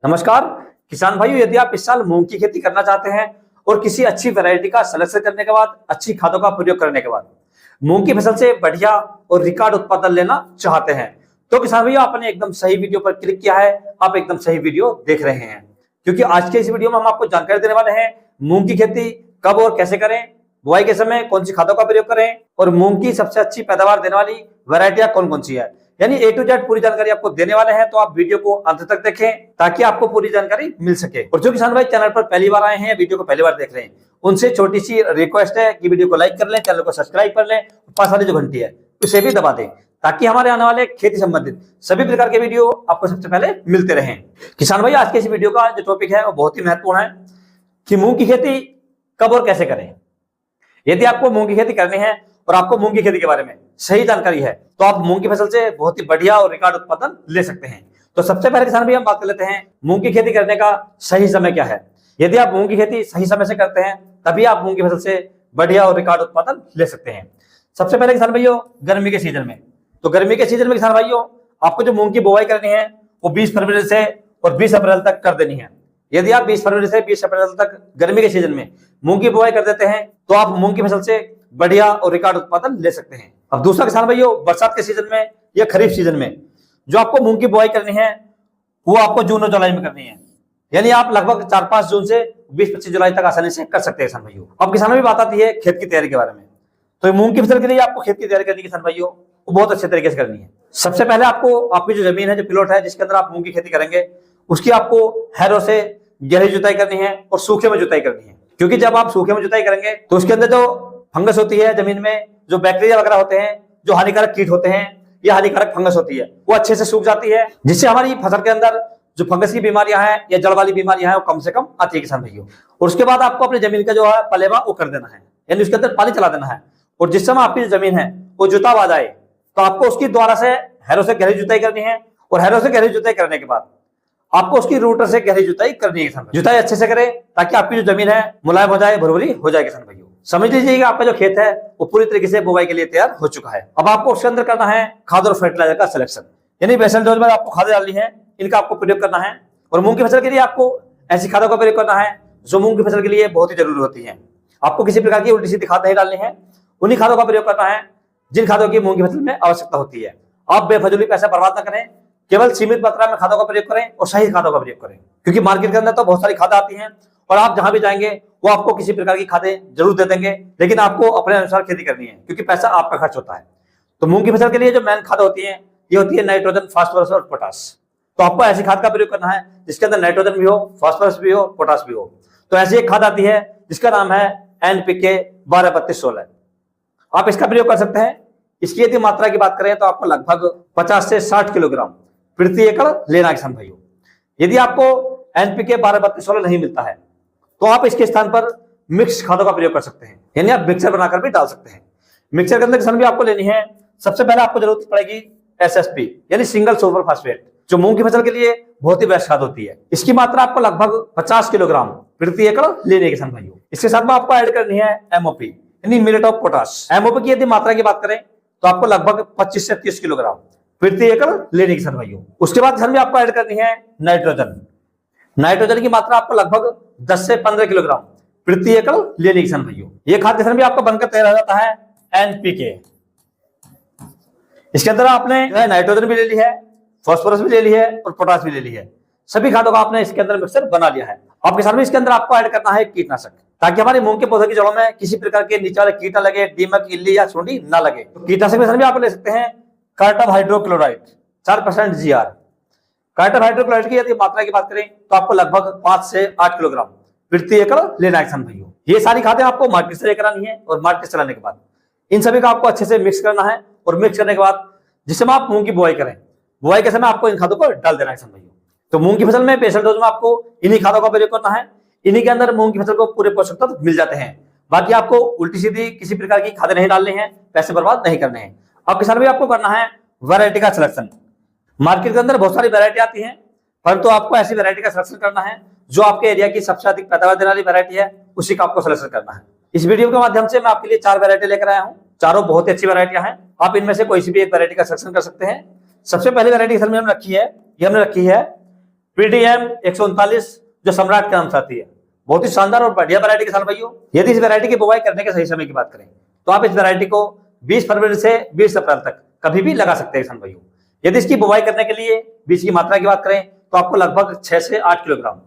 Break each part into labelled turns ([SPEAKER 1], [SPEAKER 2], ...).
[SPEAKER 1] नमस्कार किसान भाइयों, यदि आप इस साल मूंग की खेती करना चाहते हैं और किसी अच्छी वैरायटी का सिलेक्शन करने के बाद अच्छी खादों का प्रयोग करने के बाद मूंग की फसल से बढ़िया और रिकॉर्ड उत्पादन लेना चाहते हैं, तो किसान भैया आपने एकदम सही वीडियो पर क्लिक किया है। आप एकदम सही वीडियो देख रहे हैं, क्योंकि आज के इस वीडियो में हम आपको जानकारी देने वाले हैं मूंग की खेती कब और कैसे करें, बुआई के समय कौन सी खादों का प्रयोग करें और मूंग की सबसे अच्छी पैदावार देने वाली वैरायटियां कौन कौन सी है। यानी ए टू जेड पूरी जानकारी आपको देने वाले हैं, तो आप वीडियो को अंत तक देखें ताकि आपको पूरी जानकारी मिल सके। और जो किसान भाई चैनल पर पहली बार आए हैं, वीडियो को पहली बार देख रहे हैं, उनसे छोटी सी रिक्वेस्ट है कि वीडियो को लाइक कर लें, चैनल को सब्सक्राइब कर लें, पास वाली जो घंटी है उसे भी दबा दें ताकि हमारे आने वाले खेती संबंधित सभी प्रकार के वीडियो आपको सबसे पहले मिलते रहें। किसान भाई आज के इस वीडियो का जो टॉपिक है वो बहुत ही महत्वपूर्ण है कि मूंग की खेती कब और कैसे करें। यदि आपको मूंग की खेती करनी है और आपको मूंग की खेती के बारे में सही जानकारी है, तो आप मूंग की फसल से बहुत ही बढ़िया और रिकॉर्ड उत्पादन ले सकते हैं। तो सबसे पहले किसान भाई हम बात कर लेते हैं मूंग की खेती करने का सही समय क्या है। यदि आप मूंग की खेती सही समय से करते हैं तभी आप मूंग की फसल से बढ़िया और रिकॉर्ड उत्पादन ले सकते हैं। सबसे पहले किसान भाइयों गर्मी के सीजन में, तो गर्मी के सीजन में किसान भाइयों आपको जो मूंग की बुआई करनी है वो 20 फरवरी से और 20 अप्रैल तक कर देनी है। यदि आप 20 फरवरी से 20 अप्रैल तक गर्मी के सीजन में मूंग की बुआई कर देते हैं तो आप मूंग की फसल से बढ़िया और रिकॉर्ड उत्पादन ले सकते हैं। अब दूसरा किसान भाइयों बरसात के सीजन में या खरीफ सीजन में जो आपको मूंग की बुआई करनी है वो आपको जून और जुलाई में करनी है। यानी आप लगभग 4-5 जून से 20-25 जुलाई तक आसानी से कर सकते हैं किसान भाइयों। अब किसानों में बात आती है खेत की तैयारी के बारे में, तो मूंग की फसल के लिए आपको खेत की तैयारी करनी है किसान भाइयों, वो बहुत अच्छे तरीके से करनी है। सबसे पहले आपको आपकी जो जमीन है, जो प्लॉट है जिसके अंदर आप मूंग की खेती करेंगे, उसकी आपको हैरों से गहरी जुताई करनी है और सूखे में जुताई करनी है। क्योंकि जब आप सूखे में जुताई करेंगे तो उसके अंदर जो फंगस होती है जमीन में, जो बैक्टीरिया वगैरह होते हैं, जो हानिकारक कीट होते हैं या हानिकारक फंगस होती है, वो अच्छे से सूख जाती है, जिससे हमारी फसल के अंदर जो फंगस की बीमारियां हैं या जड़ वाली बीमारियां हैं वो कम से कम आती है किसान भाइयों। और उसके बाद आपको अपनी जमीन का जो है पलेवा वो कर देना है, यानी उसके अंदर पानी चला देना है। और जिस समय आपकी जो जमीन है वो जुताव आ जाए तो आपको उसकी द्वारा से हैरों से गहरी जुताई करनी है। और हैरों से गहरी जुताई करने के बाद आपको उसकी रूटर से गहरी जुताई करनी है किसान भाई। जुताई अच्छे से करें ताकि आपकी जो जमीन है मुलायम हो जाए, भुरभुरी हो जाए किसान भाइयों। समझ लीजिएगा आपका जो खेत है वो पूरी तरीके से बुवाई के लिए तैयार हो चुका है। अब आपको उसके अंदर करना है खाद और फर्टिलाइजर का सिलेक्शन, यानी बेसल डोज में आपको खाद डालनी है, इनका आपको प्रयोग करना है। और मूंग की फसल के लिए आपको ऐसी खादों का प्रयोग करना है जो मूंग की फसल के लिए बहुत ही जरूरी होती है। आपको किसी प्रकार की उल्टी सीधी खाद नहीं डालनी है, उन्हीं खादों का प्रयोग करना है जिन खादों की मूंग की फसल में आवश्यकता होती है। आप बेफजूली पैसा बर्बाद न करें, केवल सीमित मात्रा में खादों का प्रयोग करें और सही खादों का प्रयोग करें। क्योंकि मार्केट के अंदर तो बहुत सारी खाद आती हैं और आप जहां भी जाएंगे वो आपको किसी प्रकार की खादें जरूर दे देंगे, लेकिन आपको अपने अनुसार खेती करनी है क्योंकि पैसा आपका खर्च होता है। तो मूंग की फसल के लिए जो मेन खाद होती है ये होती है नाइट्रोजन, फास्फोरस और पोटास। तो आपको ऐसी खाद का प्रयोग करना है जिसके अंदर नाइट्रोजन भी हो, फास्फोरस भी हो, पोटास भी हो। तो ऐसी एक खाद आती है जिसका नाम है NPK 12-32-16। आप इसका प्रयोग कर सकते हैं। इसकी यदि मात्रा की बात करें तो आपको लगभग 50 से 60 किलोग्राम प्रति एकड़ लेना किसान भाइयों। यदि आपको NPK 12-32-16 नहीं मिलता है तो आप इसके स्थान पर मिक्स खादों का प्रयोग कर सकते हैं, यानी आप मिक्सर बनाकर भी डाल सकते हैं। मिक्सर के अंदर किसान भी आपको लेनी है, सबसे पहले आपको जरूरत पड़ेगी SSP यानी सिंगल सुपर फास्फेट, जो मूंग की फसल के लिए बहुत ही बेस्ट खाद होती है। इसकी मात्रा आपको लगभग 50 किलोग्राम प्रति एकड़ लेनी है किसान भाइयों। इसके साथ में आपको ऐड करनी है MOP यानी मिलेट ऑफ पोटाश। MOP की यदि मात्रा की बात करें तो आपको लगभग 25 से 30 किलोग्राम प्रति एकड़ लेने की किसान भाइयों। उसके बाद किसान भी आपको ऐड करनी है नाइट्रोजन। नाइट्रोजन की मात्रा आपको लगभग 10 से 15 किलोग्राम प्रति एकड़ लेने की किसान भाइयों। ये खाद किसान भी आपको बनकर तैयार हो जाता है NPK। इसके अंदर आपने नाइट्रोजन भी ले ली है, फास्फोरस भी ले ली है और पोटास भी ले ली है। सभी खादों का आपने इसके अंदर मिक्सर बना लिया है। अब किसान भी इसके अंदर आपको ऐड करना है कीटनाशक, ताकि हमारे मूंग के पौधे की जड़ों में किसी प्रकार के नीचे वाले कीट न लगे, दीमक, इल्ली या सुंडी ना लगे। तो कीटनाशक में भी आप ले सकते हैं कार्टम हाइड्रोक्लोराइड 4% GR। कार्टम हाइड्रोक्लोराइड की यदि मात्रा की बात करें तो आपको लगभग 5 से 8 किलोग्राम प्रति एकड़ लेना है किसान भाइयों। ये सारी खादें आपको मार्केट से लेकर आनी है और मार्केट से लाने के बाद इन सभी का आपको अच्छे से मिक्स करना है। और मिक्स करने के बाद जिस समय आप मूंग की बुआई करें, बुआई के समय आपको इन खादों को डाल देना है किसान भाइयों। तो मूंग की फसल में बेसल डोज में आपको इन्हीं खादों का प्रयोग करना है। इन्हीं के अंदर मूंग की फसल को पूरे पोषक तत्व मिल जाते हैं। बाकी आपको उल्टी सीधी किसी प्रकार की खादें नहीं डालनी है, पैसे बर्बाद नहीं करने हैं। अब किसान भाई आपको करना है वैरायटी का सिलेक्शन। मार्केट के अंदर बहुत सारी वैरायटी आती है, परंतु आपको ऐसी वैरायटी का सिलेक्शन करना है जो आपके एरिया की सबसे अधिक पैदावार देने वाली वैरायटी है, उसी का आपको सिलेक्शन करना है। इस वीडियो के माध्यम से मैं आपके लिए 4 वैरायटी लेकर आया हूं। चारों बहुत ही अच्छी वैरायटियां हैं। आप इनमें से कोई सी भी एक वैरायटी का सिलेक्शन कर सकते हैं। सबसे पहली वैरायटी हमने रखी है PDM 139 जो सम्राट के नाम से आती है, बहुत ही शानदार और बढ़िया वैरायटी किसान भाइयों। यदि इस वैरायटी की बुवाई करने के सही समय की बात करें तो आप इस वैरायटी को 20 फरवरी से 20 अप्रैल तक कभी भी लगा सकते हैं किसान भाइयों। यदि इसकी बुवाई करने के लिए बीज की मात्रा की बात करें तो आपको लगभग 6 से 8 किलोग्राम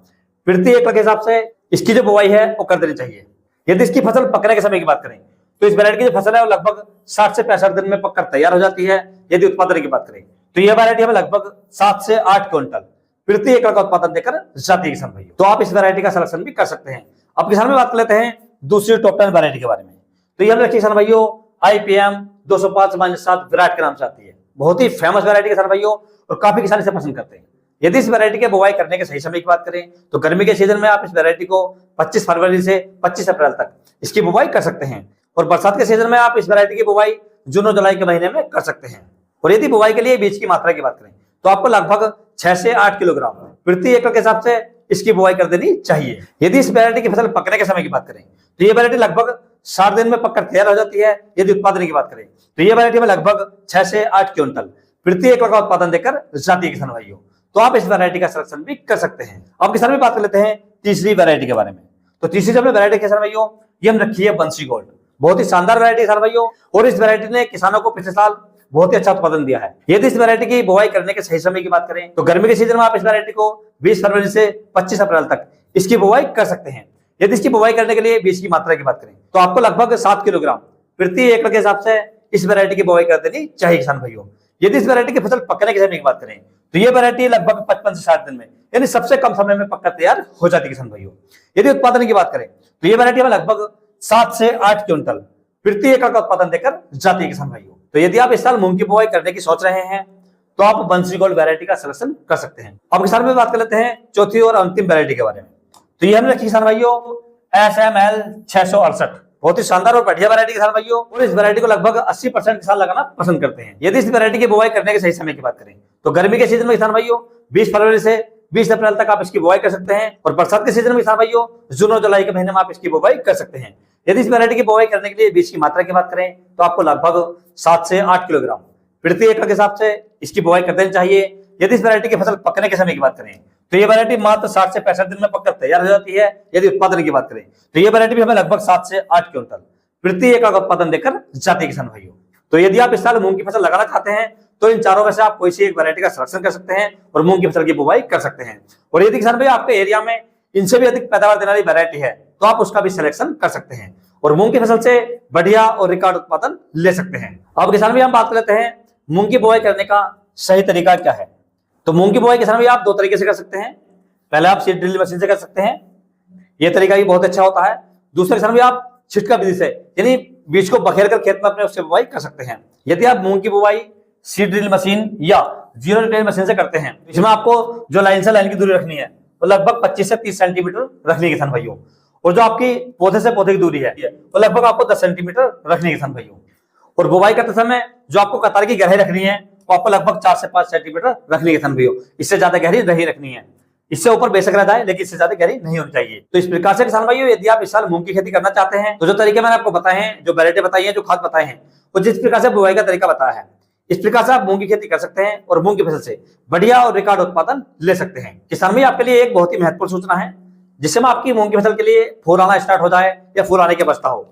[SPEAKER 1] प्रति एकड़ के हिसाब से इसकी जो बुवाई है वो कर देनी चाहिए। यदि इसकी फसल पकने के समय की बात करें तो इस वैरायटी की जो फसल है वो लगभग 60 से 65 दिन में पककर तैयार हो जाती है। यदि उत्पादन की बात करें तो यह वैरायटी हमें लगभग 7 से 8 क्विंटल प्रति एकड़ का उत्पादन देकर जाती है किसान भाइयों। तो आप इस वैरायटी का सिलेक्शन भी कर सकते हैं। अब किसान में बात कर लेते हैं दूसरी टॉप 10 वैरायटी के बारे में। तो ये हमने रखी किसान भाइयों IPM 205-7 विराट के नाम से आती है, बहुत ही फेमस वैरायटी किसान भाइयों और काफी किसान इसे पसंद करते हैं। यदि इस वैरायटी के बुवाई करने के सही समय की बात करें तो गर्मी के सीजन में आप इस वैरायटी को 25 फरवरी से 25 अप्रैल तक इसकी बुवाई कर सकते हैं और बरसात के सीजन में आप इस वैरायटी की बुवाई जून और जुलाई के महीने में कर सकते हैं। और यदि बुवाई के लिए बीज की मात्रा की बात करें तो आपको लगभग 6 से 8 किलोग्राम प्रति एकड़ के हिसाब से इसकी बुवाई कर देनी चाहिए। यदि इस वैरायटी की फसल पकने के समय की बात करें तो ये वैरायटी लगभग 60 दिन में पककर तैयार हो जाती है। यदि उत्पादन की बात करें तो ये वैरायटी में लगभग 6 से 8 क्विंटल प्रति एकड़ का उत्पादन देकर जाती है किसान भाइयों। तो आप इस वैरायटी का सिलेक्शन भी कर सकते हैं। अब किसान भी बात कर लेते हैं तीसरी वैरायटी के बारे में। तो तीसरी जो वैरायटी किसान भाइयों ये हम रखी है बंसी गोल्ड, बहुत ही शानदार वैरायटी किसान भाइयों और इस वैरायटी ने किसानों को पिछले साल बहुत ही अच्छा उत्पादन दिया है। यदि इस वैरायटी की बुवाई करने के सही समय की बात करें तो गर्मी के सीजन में आप इस वैरायटी को 20 फरवरी से 25 अप्रैल तक इसकी बुवाई कर सकते हैं। यदि इसकी बुवाई करने के लिए बीज की मात्रा की बात करें तो आपको लगभग 7 किलोग्राम प्रति एकड़ के हिसाब से इस वैरायटी की बुवाई कर देनी चाहिए किसान भाइयों। यदि इस वैरायटी की फसल पकने के समय की बात करें तो ये वैरायटी लगभग 55 से 60 दिन में यानी सबसे कम समय में पककर तैयार हो जाती है किसान भाइयों। यदि उत्पादन की बात करें तो ये वैरायटी में लगभग 7 से 8 क्विंटल प्रति एकड़ का उत्पादन देकर जाती है किसान भाइयों। तो यदि आप इस साल मूंग की बुवाई करने की सोच रहे हैं तो आप बंसी गोल्ड वैरायटी का सिलेक्शन कर सकते हैं। अब किसान में बात कर लेते हैं चौथी और अंतिम वैरायटी के बारे में। तो ये हमने रखी किसान भाइयों SML 668, बहुत ही शानदार और बढ़िया वैरायटी किसान भाइयों और इस वैरायटी को लगभग 80% किसान लगाना पसंद करते हैं। यदि इस वैरायटी की बुवाई करने के सही समय की बात करें तो गर्मी के सीजन में किसान भाइयों 20 फरवरी से 20 अप्रैल तक आप इसकी बुवाई कर सकते हैं और बरसात के सीजन में किसान भाइयों जून और जुलाई के महीने में आप इसकी बुवाई कर सकते हैं। यदि इस वैरायटी की बुवाई करने के लिए बीज की मात्रा की बात करें तो आपको लगभग 7 से 8 किलोग्राम प्रति एकड़ के हिसाब से इसकी बुवाई कर देनी चाहिए। यदि इस वैरायटी की फसल पकने के समय की बात करें तो ये वैरायटी मात्र 60 से 65 दिन में पककर तैयार हो जाती है। यदि उत्पादन की बात करें तो ये वैरायटी भी हमें लगभग 7 से 8 क्विंटल प्रति एकड़ का उत्पादन देकर जाती है किसान भाइयों। तो यदि आप इस साल मूंग की फसल लगाना चाहते हैं तो इन चारों में से आप कोई सी एक वैरायटी का सिलेक्शन कर सकते हैं और मूंग की फसल की बुवाई कर सकते हैं। और यदि किसान भाई आपके एरिया में इनसे भी अधिक पैदावार देने वाली वैरायटी है तो आप उसका भी सिलेक्शन कर सकते हैं और मूंग की फसल से बढ़िया और रिकॉर्ड उत्पादन ले सकते हैं। अब किसान भाई हम बात कर लेते हैं मूंग की बुवाई करने का सही तरीका क्या है। तो मूंग की बुवाई किसान भाई आप 2 तरीके से कर सकते हैं। पहले आप सीड ड्रिल मशीन से कर सकते हैं, यह तरीका भी बहुत अच्छा होता है। दूसरा किसान भाई आप छिटका विधि से यानी बीज को बखेर कर खेत में अपने उससे बुवाई कर सकते हैं। यदि आप मूंग की बुवाई सीड ड्रिल मशीन या जीरो ड्रिल मशीन से करते हैं इसमें आपको जो लाइन से लाइन की दूरी रखनी है वो लगभग 25 से 30 सेंटीमीटर रखनी है किसान भाइयों और जो आपकी पौधे से पौधे की दूरी है वो लगभग आपको 10 सेंटीमीटर रखनी है किसान भाइयों। और बुवाई करते समय जो आपको कतार की गहराई रखनी है वो आपको लगभग 4 से 5 सेंटीमीटर रखनी है किसान भाइयों, इससे ज्यादा गहरी नहीं रखनी है। इससे ऊपर बेशक रह जाए लेकिन इससे ज्यादा गहरी नहीं होनी चाहिए। तो इस प्रकार से किसान भाइयों यदि आप इस साल मूंग की खेती करना चाहते हैं तो जो तरीके मैंने आपको बताए हैं, जो वैरायटी बताई है, जो खाद बताए हैं, वो जिस प्रकार से बुवाई का तरीका बताया है इस प्रकार से आप मूंग की खेती कर सकते हैं और मूंग की फसल से बढ़िया और रिकॉर्ड उत्पादन ले सकते हैं। किसान भाई आपके लिए एक बहुत ही महत्वपूर्ण सूचना है, जिससे में आपकी मूंग की फसल के लिए फूल आना स्टार्ट हो जाए या फूल आने की अवस्था हो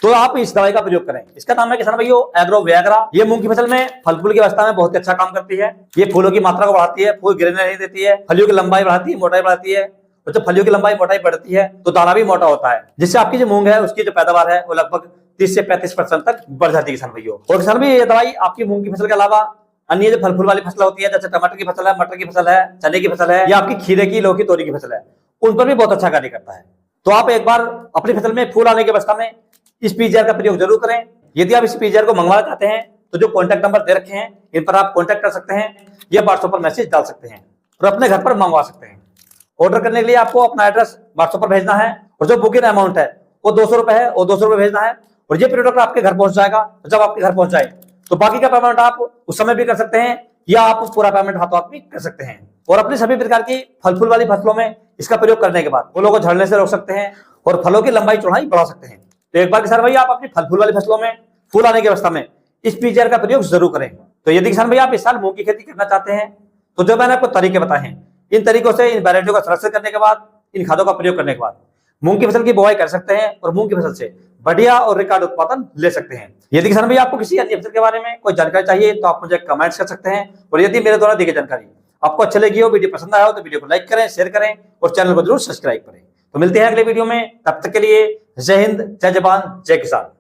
[SPEAKER 1] तो आप इस दवाई का प्रयोग करें। इसका नाम है किसान भाइयों एग्रो वियाग्रा। ये मूंग की फसल में फल फूल की अवस्था में बहुत अच्छा काम करती है। ये फूलों की मात्रा को बढ़ाती है, फूल गिरने नहीं देती है, फलियों की लंबाई बढ़ाती है, मोटाई बढ़ाती है और जब फलियों की लंबाई मोटाई बढ़ती है तो दाना भी मोटा होता है, जिससे आपकी जो मूंग है उसकी जो पैदावार है वो लगभग 30 से 35% तक बढ़ जाती है किसान भाइयों। और किसान भाई ये दवाई आपकी मूंग की फसल के अलावा अन्य जो फल फूल वाली फसल होती है जैसे टमाटर की फसल है, मटर की फसल है, चने की फसल है या आपकी खीरे की, लौकी, तोरी की फसल है, उन पर भी बहुत अच्छा कार्य करता है। तो आप एक बार अपनी फसल में फूल आने की अवस्था में इस पीजीआर का प्रयोग जरूर करें। यदि आप इस पीजीआर को मंगवाना चाहते हैं तो जो कॉन्टैक्ट नंबर दे रखे हैं इन पर आप कॉन्टैक्ट कर सकते हैं या व्हाट्सएप पर मैसेज डाल सकते हैं और अपने घर पर मंगवा सकते हैं। ऑर्डर करने के लिए आपको अपना एड्रेस व्हाट्सएप पर भेजना है और जो बुकिंग अमाउंट है वो 200 रुपए है और 200 रुपए भेजना है और ये प्रोडक्ट आपके घर पहुंच जाएगा। जब आपके घर पहुंच जाए तो बाकी का पेमेंट आप उस समय भी कर सकते हैं या आप पूरा पेमेंट हाथों हाथ भी कर सकते हैं। और अपनी सभी प्रकार की फल फूल वाली फसलों में इसका प्रयोग करने के बाद फूलों को झड़ने से रोक सकते हैं और फलों की लंबाई चौड़ाई बढ़ा सकते हैं। तो एक बार किसान भाई आप अपनी फल फूल वाली फसलों में फूल आने की अवस्था में इस पीजीआर का प्रयोग जरूर करें। तो यदि किसान भाई आप इस साल मूंग की खेती करना चाहते हैं तो जो मैंने आपको तरीके बताए हैं इन तरीकों से इन वैरायटियों का संरक्षण करने के बाद, इन खादों का प्रयोग करने के बाद मूंग की फसल की बुआई कर सकते हैं और मूंग की फसल से बढ़िया और रिकॉर्ड उत्पादन ले सकते हैं। यदि किसान भाई आपको किसी अन्य फसल के बारे में कोई जानकारी चाहिए तो आप मुझे कमेंट्स कर सकते हैं। और यदि मेरे द्वारा दी गई जानकारी आपको अच्छी लगी हो, वीडियो पसंद आया हो तो वीडियो को लाइक करें, शेयर करें और चैनल को जरूर सब्सक्राइब करें। तो मिलते हैं अगले वीडियो में, तब तक के लिए जय हिंद, जय जवान, जय किसान।